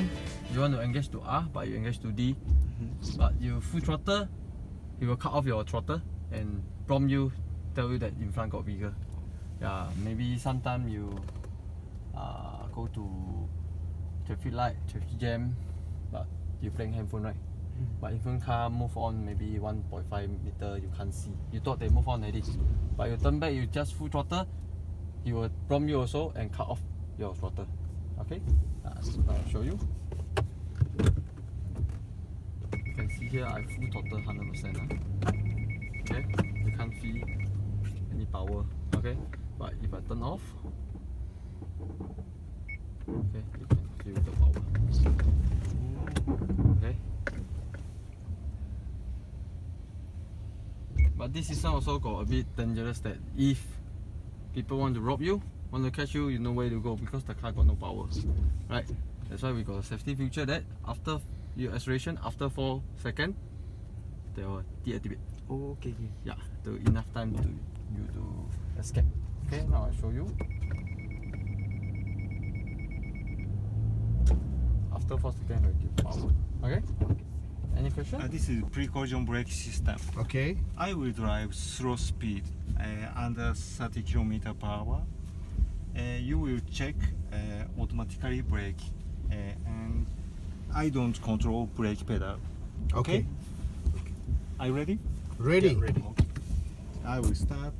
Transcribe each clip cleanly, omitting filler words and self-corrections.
movement. You want to engage to R, but you engage to D. But you full throttle, he will cut off your throttle and prompt you, tell you that in front got vehicle. Yeah, maybe sometime you go to traffic light, traffic jam, but you playing handphone, right? But in front car move on maybe 1.5 meter, you can't see. You thought they move on already, but you turn back, you just full throttle, he will prompt you also and cut off your throttle. Okay, so I'll show you. You can see here I full throttle 100%. Okay, you can't feel any power. Okay, but if I turn off, okay, you can feel the power. Okay, but this system also got a bit dangerous that if people want to rob you, want to catch you, you know where to go because the car got no power, right? That's why we got a safety feature that after your acceleration, after 4 seconds, they will deactivate. Oh, okay. Yeah, to enough time to you to escape. Okay, now I'll show you. After 4 seconds, it will give power. Okay? Any question? This is precaution brake system. Okay. I will drive slow speed under 30 km/h. You will check automatically brake, and I don't control brake pedal. Okay. Are you ready? Ready. Yeah, ready. Okay. I will start.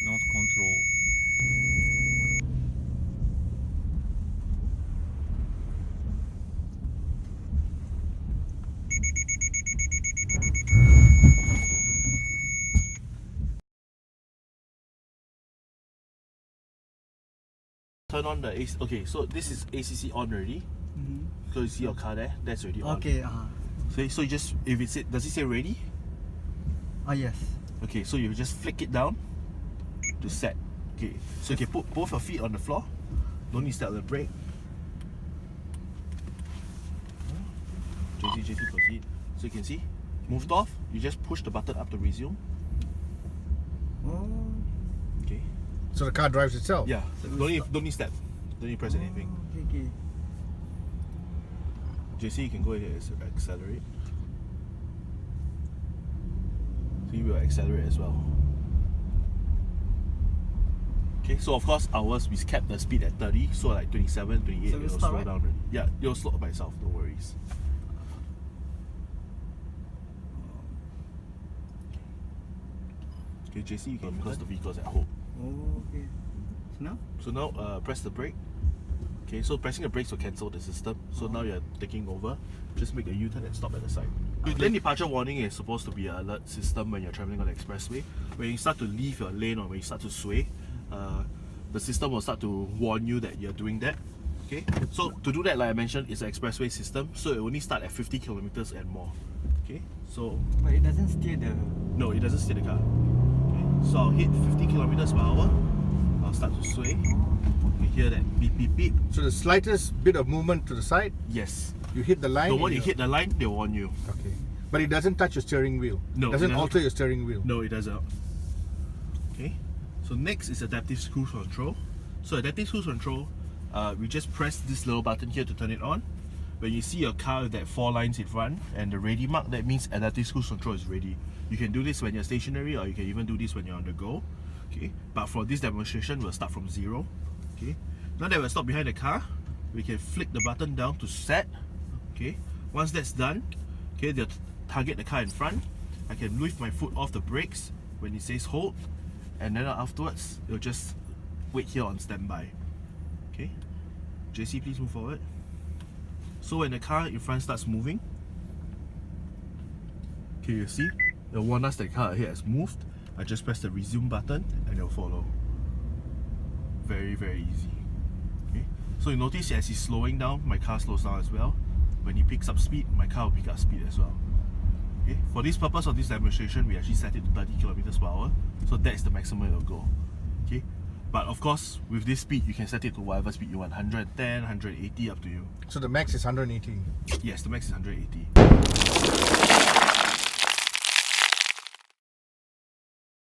Not control. Turn on the AC. Okay, so this is ACC on already. So you see your car there, that's already on. Okay. So you just, if it say, does it say ready? Yes. Okay, so you just flick it down to set. Okay, so you can put both your feet on the floor. Don't need to start the brake. JC, proceed. So you can see, moved off. You just push the button up to resume. Oh. Okay. So the car drives itself. Yeah. Don't need step. Don't need press anything. Okay. JC, you can go ahead and accelerate. So you will accelerate as well. Okay, so of course ours we kept the speed at 30, so like 27, 28, So it'll stop, slow right? down. Yeah, it'll slow by itself, no worries. Okay, JC, you can because the vehicle's at home. Oh, okay. So now? So now press the brake. Okay, so pressing the brakes will cancel the system. So now you're taking over. Just make a U-turn and stop at the side. Lane departure warning is supposed to be an alert system when you're traveling on the expressway. When you start to leave your lane or when you start to sway, the system will start to warn you that you're doing that. Okay, so to do that, like I mentioned, it's an expressway system, so it only start at 50 kilometers and more. Okay, so But it doesn't steer the... no, it doesn't steer the car. Okay, so I'll hit 50 kilometers per hour. I'll start to sway. You hear that beep beep beep. So the slightest bit of movement to the side, Yes. you hit the line. The moment you hit the line, they warn you. Okay. But it doesn't touch your steering wheel. No, It doesn't it doesn't. alter your steering wheel. No, it doesn't. Okay. So next is adaptive cruise control. So adaptive cruise control, we just press this little button here to turn it on. When you see your car with that 4 lines in front and the ready mark, that means adaptive cruise control is ready. You can do this when you're stationary, or you can even do this when you're on the go. Okay. But for this demonstration, we'll start from 0. Okay. Now that we're stopped behind the car, we can flick the button down to set. Okay. Once that's done, okay, they'll target the car in front. I can lift my foot off the brakes when it says hold, and then afterwards it'll just wait here on standby. Okay, JC, please move forward. So when the car in front starts moving, okay, you see it'll warn us that the car ahead has moved. I just press the resume button and it'll follow. Very, very easy. Okay, so you notice as he's slowing down, my car slows down as well. When he picks up speed, my car will pick up speed as well. Okay, for this purpose of this demonstration, we actually set it to 30 kilometers per hour, so that's the maximum it will go. Okay, But of course, with this speed, you can set it to whatever speed you want. 110, 180, up to you. So the max is 180. Yes, the max is 180.